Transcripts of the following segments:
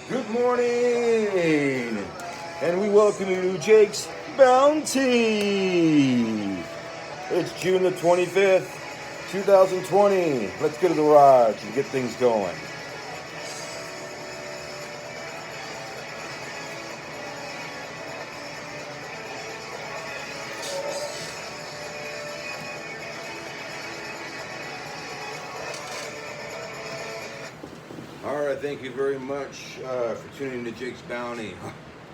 Good morning, and we welcome you to Jake's Bounty. It's June the 25th, 2020. Let's go to the garage and get things going. Alright, thank you very much for tuning to Jake's Bounty.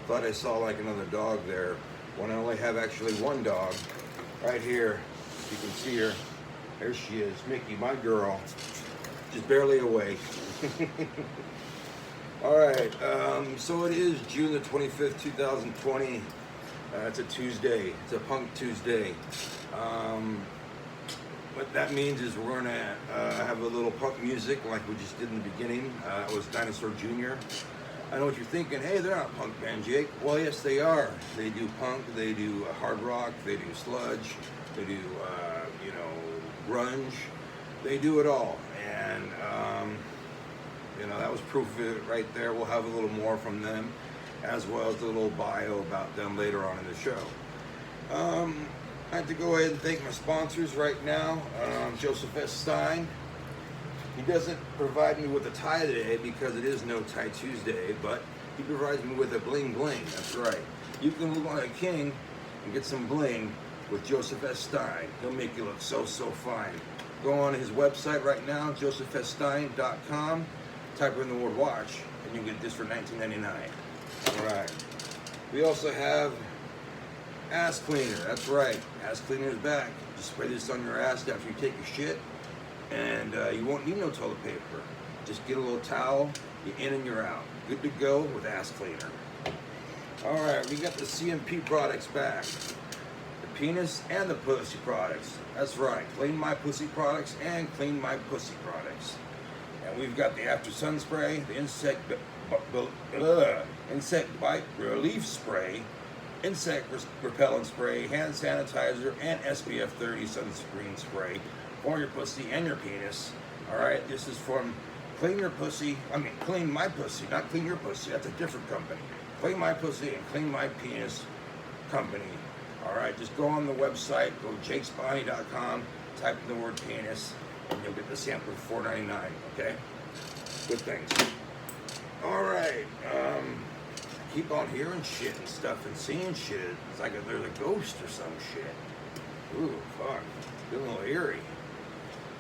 Thought I saw like another dog there when I only have actually one dog. Right here, you can see her. There she is, Mickey, my girl. Just barely awake. Alright, so it is June the 25th, 2020. It's a Tuesday. It's a Punk Tuesday. What that means is we're going to have a little punk music like we just did in the beginning. It was Dinosaur Jr. I know what you're thinking. Hey, they're not a punk band, Jake. Well, yes, they are. They do punk. They do hard rock. They do sludge. They do, grunge. They do it all. And, that was proof of it right there. We'll have a little more from them, as well as a little bio about them later on in the show. I have to go ahead and thank my sponsors right now. Joseph S. Stein. He doesn't provide me with a tie today because it is No Tie Tuesday, but he provides me with a bling bling. That's right. You can move on a king and get some bling with Joseph S. Stein. He'll make you look so fine. Go on his website right now, josephsstein.com. Type in the word watch, and you'll get this for $19.99. All right. We also have Ass Cleaner. That's right. Ass Cleaner is back. Just spray this on your ass after you take your shit, and you won't need no toilet paper. Just get a little towel, you're in and you're out. Good to go with Ass Cleaner. All right, we got the CMP products back. The penis and the pussy products. That's right. Clean My Pussy products and Clean My Pussy products. And we've got the After Sun Spray, the insect bite relief spray, insect repellent spray, hand sanitizer, and SPF 30 sunscreen spray for your pussy and your penis. All right, this is from Clean My Pussy, not Clean Your Pussy. That's a different company. Clean My Pussy and Clean My Penis company. All right, just go on the website, go to jakesbonny.com, type in the word penis, and you'll get the sample for $4.99. Okay, good things. All right. Keep on hearing shit and stuff and seeing shit. It's like there's a ghost or some shit. Ooh, fuck. Feeling a little eerie.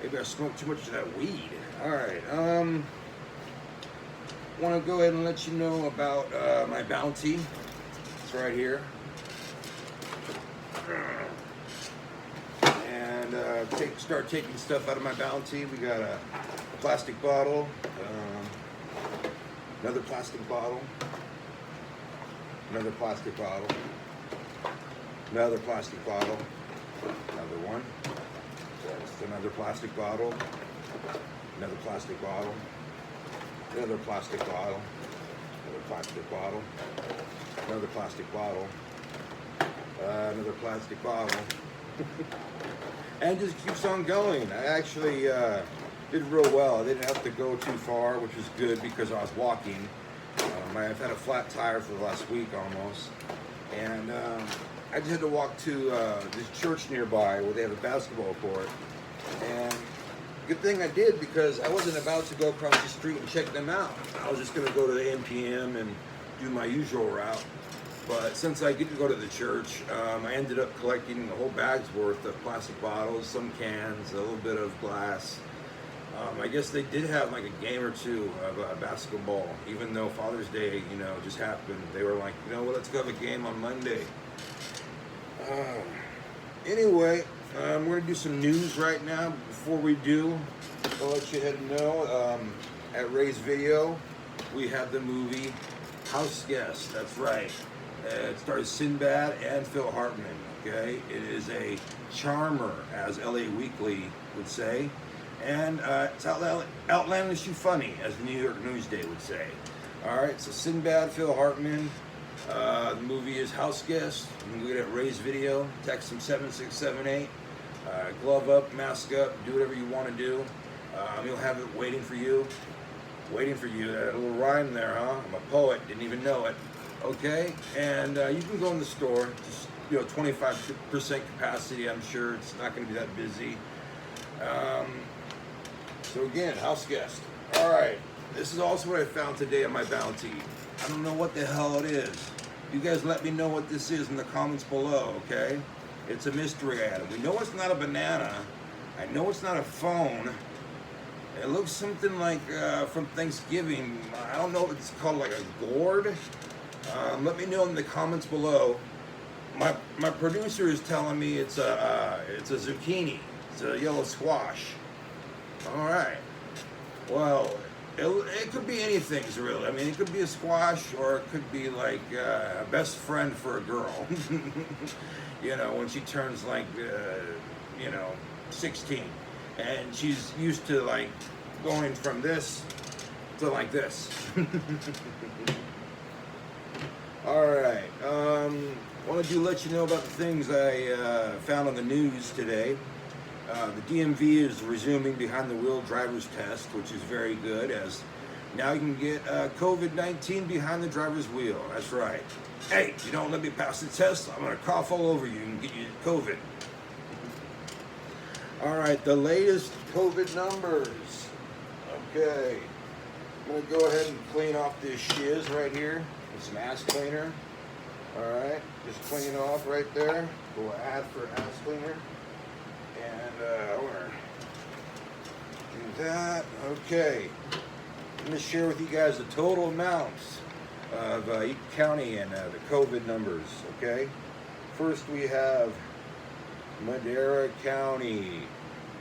Maybe I smoked too much of that weed. Alright, want to go ahead and let you know about my bounty. It's right here. And start taking stuff out of my bounty. We got a plastic bottle, another plastic bottle, another plastic bottle, another plastic bottle, another one, just another plastic bottle, another plastic bottle, another plastic bottle, another plastic bottle, another plastic bottle, another plastic bottle, and just keeps on going. I actually did real well. I didn't have to go too far, which was good because I was walking. I've had a flat tire for the last week almost, and I just had to walk to this church nearby where they have a basketball court, and good thing I did because I wasn't about to go across the street and check them out. I was just going to go to the NPM and do my usual route, but since I didn't go to the church, I ended up collecting a whole bag's worth of plastic bottles, some cans, a little bit of glass. I guess they did have like a game or two of basketball, even though Father's Day, just happened. They were like, let's go have a game on Monday. Anyway, we're going to do some news right now. Before we do, I'll let you ahead know, at Ray's Video, we have the movie House Guest. That's right. It stars Sinbad and Phil Hartman, okay? It is a charmer, as LA Weekly would say. And it's outlandishly funny, as the New York Newsday would say. All right, so Sinbad, Phil Hartman. The movie is House Guest. You can get it at Ray's Video. Text them 7678. Glove up, mask up, do whatever you want to do. You'll have it waiting for you. Waiting for you. That little rhyme there, huh? I'm a poet. Didn't even know it. Okay, and you can go in the store. Just 25% capacity. I'm sure it's not going to be that busy. So again, house guest. All right. This is also what I found today on my bounty. I don't know what the hell it is. You guys let me know what this is in the comments below, okay? It's a mystery item. We know it's not a banana. I know it's not a phone. It looks something like from Thanksgiving. I don't know if it's called like a gourd. Let me know in the comments below. My producer is telling me it's a zucchini. It's a yellow squash. All right. Well, it could be anything, really. I mean, it could be a squash, or it could be like a best friend for a girl. When she turns like 16, and she's used to like going from this to like this. All right. Wanted to let you know about the things I found on the news today. The DMV is resuming behind the wheel driver's test, which is very good, as now you can get COVID-19 behind the driver's wheel. That's right. Hey, you don't let me pass the test, I'm going to cough all over you and get you COVID. All right, the latest COVID numbers. Okay, I'm going to go ahead and clean off this shiz right here with some ass cleaner. All right, just clean off right there. Go add for ass cleaner. And I want to do that. Okay. I'm going to share with you guys the total amounts of each county and the COVID numbers. Okay. First we have Madera County,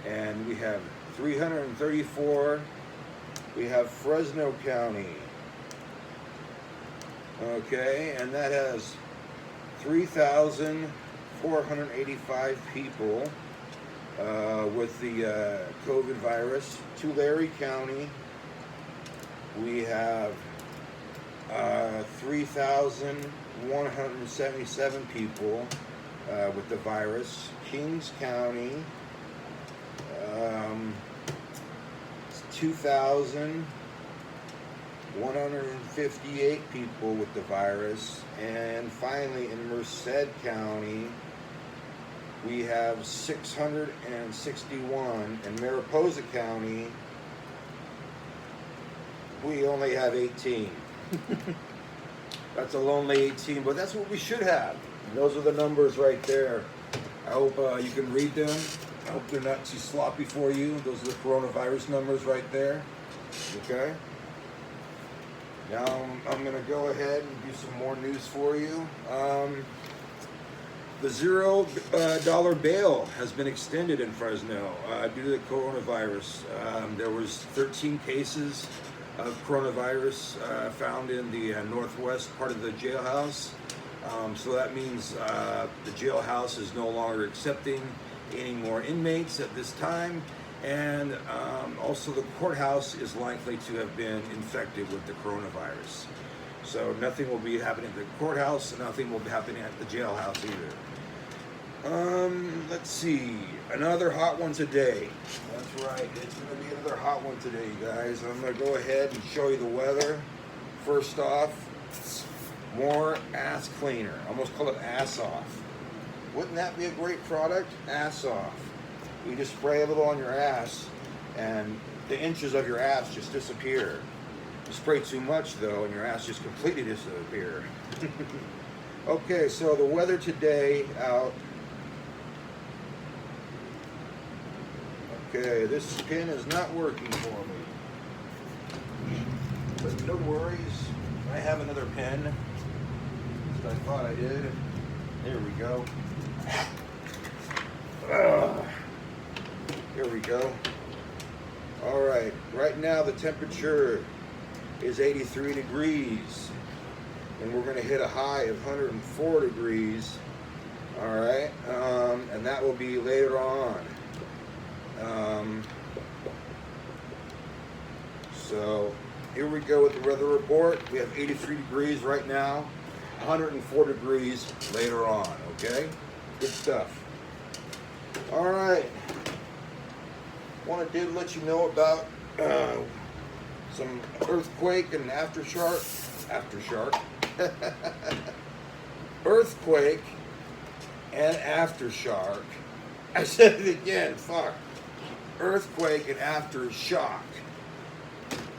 and we have 334. We have Fresno County. Okay, and that has 3,485 people with the COVID virus. Tulare County, we have 3,177 people with the virus. Kings County, 2,158 people with the virus. And finally, in Merced County, we have 661. In Mariposa County, we only have 18. That's a lonely 18, but that's what we should have. And those are the numbers right there. I hope you can read them. I hope they're not too sloppy for you. Those are the coronavirus numbers right there. Okay? Now I'm going to go ahead and do some more news for you. The $0 bail has been extended in Fresno due to the coronavirus. There was 13 cases of coronavirus found in the northwest part of the jailhouse. So that means the jailhouse is no longer accepting any more inmates at this time. And also the courthouse is likely to have been infected with the coronavirus. So nothing will be happening at the courthouse, and nothing will be happening at the jailhouse either. Let's see, another hot one today. That's right, it's gonna be another hot one today, you guys. I'm gonna go ahead and show you the weather. First off, more ass cleaner. I almost call it ass off. Wouldn't that be a great product? Ass off. You just spray a little on your ass, and the inches of your ass just disappear. You spray too much though, and your ass just completely disappear. Okay, so the weather today out. Okay, this pin is not working for me, but no worries. I have another pin. I thought I did. There we go. Here we go. All right, right now the temperature is 83 degrees, and we're going to hit a high of 104 degrees. All right, and that will be later on. So here we go with the weather report. We have 83 degrees right now, 104 degrees later on. Okay, good stuff. All right, wanted to let you know about some Earthquake and Aftershock. Earthquake and Aftershock. I said it again, fuck. Earthquake and Aftershock.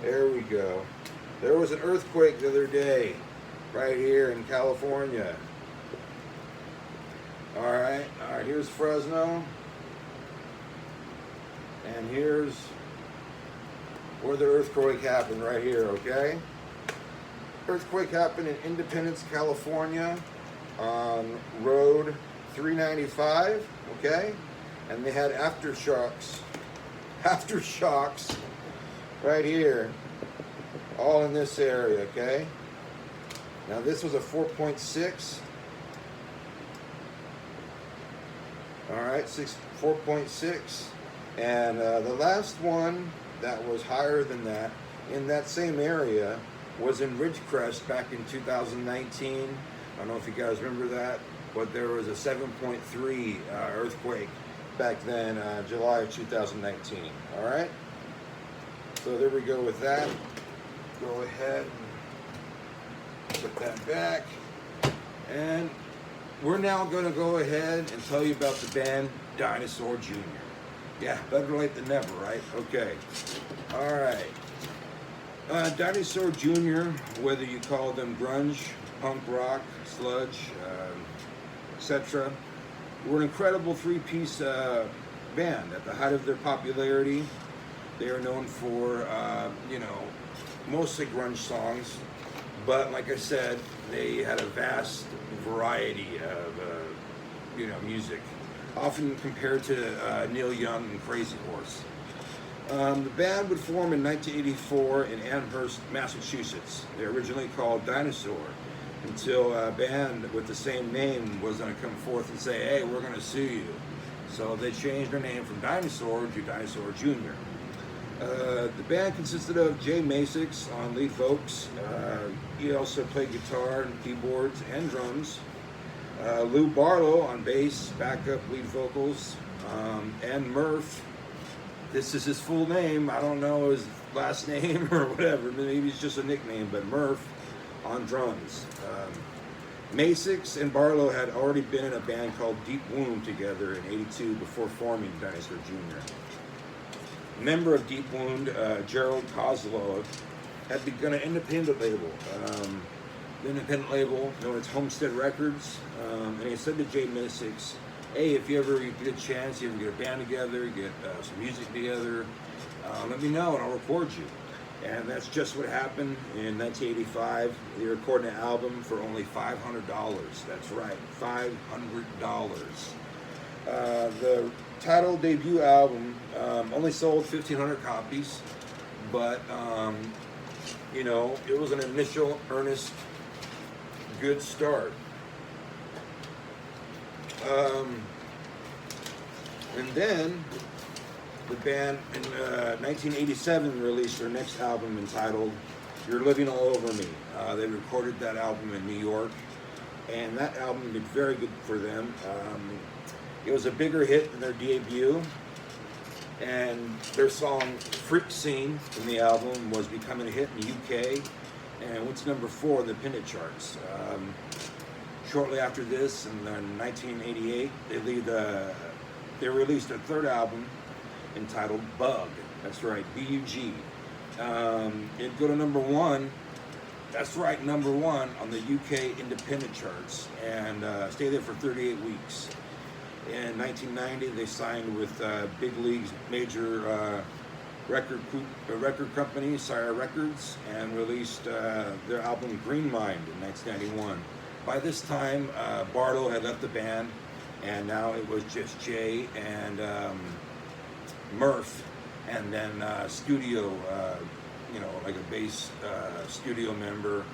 There we go. There was an earthquake the other day, right here in California. Alright, here's Fresno. And here's where the earthquake happened, right here, okay? Earthquake happened in Independence, California, on Road 395, okay? And they had aftershocks right here, all in this area, okay? Now this was a 4.6. All right, 4.6. And the last one that was higher than that in that same area was in Ridgecrest back in 2019. I don't know if you guys remember that, but there was a 7.3 earthquake back then, July of 2019. All right, so there we go with that. Go ahead and put that back, and we're now going to go ahead and tell you about the band Dinosaur Jr. Yeah, better late than never, right? Okay. All right. Dinosaur Jr., whether you call them grunge, punk rock, sludge, etc., were an incredible three-piece band. At the height of their popularity, they are known for, mostly grunge songs. But like I said, they had a vast variety of, music, often compared to Neil Young and Crazy Horse. The band would form in 1984 in Amherst, Massachusetts. They were originally called Dinosaur, until a band with the same name was going to come forth and say, hey, we're going to sue you. So they changed their name from Dinosaur to Dinosaur Jr. The band consisted of Jay Masix on lead vocals. He also played guitar and keyboards and drums. Lou Barlow on bass, backup lead vocals, and Murph. This is his full name. I don't know his last name or whatever. Maybe it's just a nickname, but Murph on drums. Masix and Barlow had already been in a band called Deep Wound together in '82 before forming Dinosaur Jr. Member of Deep Wound, Gerald Kozlov, had begun an independent label. The independent label known as Homestead Records, and he said to Jay Masix, hey, if you ever get a chance, you ever get a band together, get some music together, let me know and I'll record you. And that's just what happened in 1985. They recorded an album for only $500. That's right, $500. The title debut album only sold 1,500 copies, but it was an initial, earnest, good start. And then the band in 1987 released their next album entitled You're Living All Over Me. They recorded that album in New York, and that album did very good for them. It was a bigger hit than their debut, and their song Freak Scene in the album was becoming a hit in the UK and went to number 4 in the Pennant charts. Shortly after this, in 1988, they released their third album entitled Bug. That's right, B-U-G. It'd go to number 1. That's right, number 1 on the UK independent charts, and stay there for 38 weeks. In 1990, they signed with Big League's major record company, Sire Records, and released their album Green Mind in 1991. By this time, Barlow had left the band, and now it was just Jay and Murph, and then studio, like a bass studio member,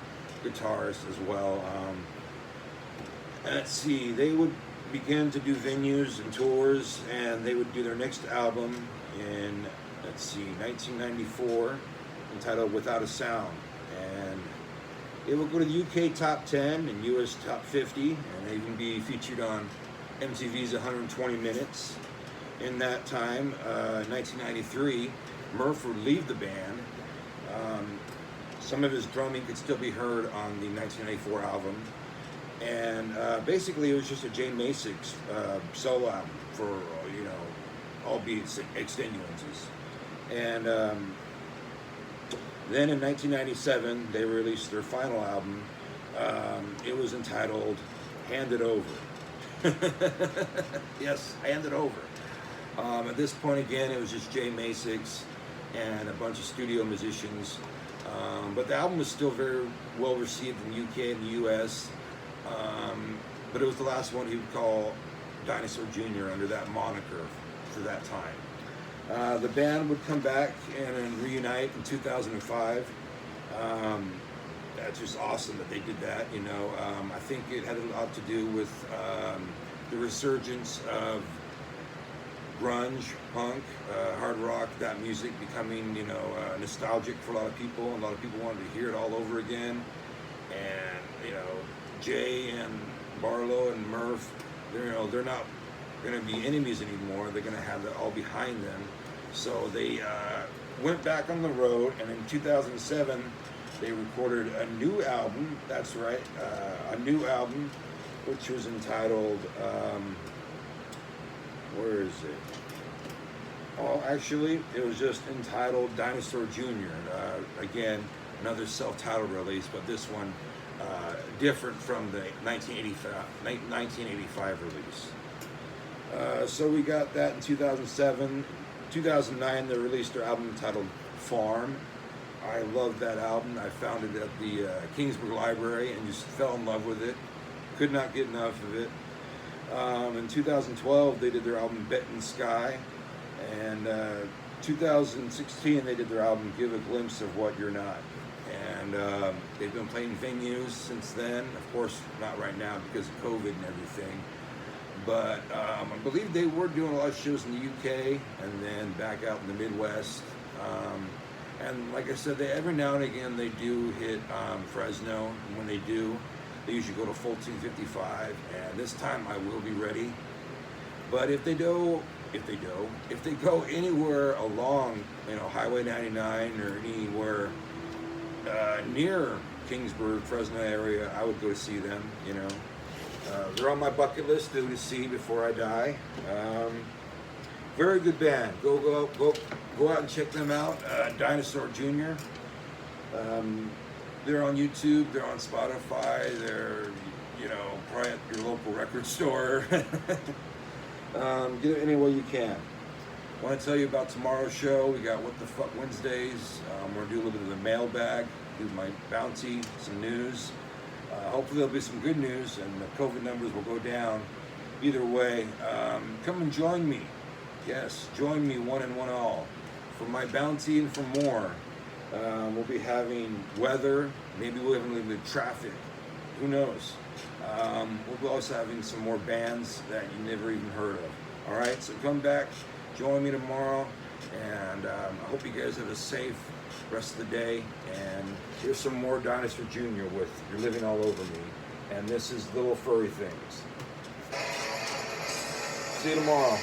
guitarist as well. And let's see, they would begin to do venues and tours, and they would do their next album in, 1994, entitled Without a Sound. And it will go to the UK Top 10 and US Top 50, and they can be featured on MTV's 120 Minutes. In that time, 1993, Murph would leave the band. Some of his drumming could still be heard on the 1994 album. And basically it was just a Jay Masich solo album for, you know, albeit extenuances. And then in 1997, they released their final album. It was entitled Hand It Over. Yes, Hand It Over. At this point, again, it was just Jay Masich and a bunch of studio musicians. But the album was still very well received in the UK and the US. But it was the last one he would call Dinosaur Jr. under that moniker for that time. The band would come back and reunite in 2005. That's just awesome that they did that, you know. I think it had a lot to do with the resurgence of grunge, punk, hard rock, that music becoming, you know, nostalgic for a lot of people. A lot of people wanted to hear it all over again. And, you know, Jay and Barlow and Murph, they're not going to be enemies anymore. They're going to have that all behind them. So they went back on the road, and in 2007, they recorded a new album. That's right, a new album, which was entitled, where is it? Oh, actually, it was just entitled Dinosaur Jr. Again, another self-titled release, but this one different from the 1985 release. So we got that in 2007. 2009, they released their album entitled Farm. I love that album. I found it at the Kingsburg Library and just fell in love with it. Could not get enough of it. In 2012, they did their album Benton Sky. And 2016, they did their album Give a Glimpse of What You're Not. And they've been playing venues since then. Of course, not right now because of COVID and everything. But I believe they were doing a lot of shows in the UK and then back out in the Midwest. And like I said, every now and again they do hit Fresno. And when they do, they usually go to Fulton 55. And this time I will be ready. But if they go anywhere along, you know, Highway 99 or anywhere near Kingsburg, Fresno area, I would go to see them. You know, they're on my bucket list to see before I die. Very good band. Go out and check them out. Dinosaur Jr. They're on YouTube. They're on Spotify. They're, you know, probably at your local record store. Get it any way you can. I want to tell you about tomorrow's show. We got What the Fuck Wednesdays. We're going to do a little bit of the mailbag, do my bounty, some news. Hopefully there'll be some good news and the COVID numbers will go down. Either way, come and join me. Yes, join me one and one all. For my bounty and for more. We'll be having weather. Maybe we'll have a little bit of traffic. Who knows? We'll be also having some more bands that you never even heard of. All right, so come back, join me tomorrow, and I hope you guys have a safe rest of the day. And here's some more Dinosaur Jr. with You're Living All Over Me. And this is Little Furry Things. See you tomorrow.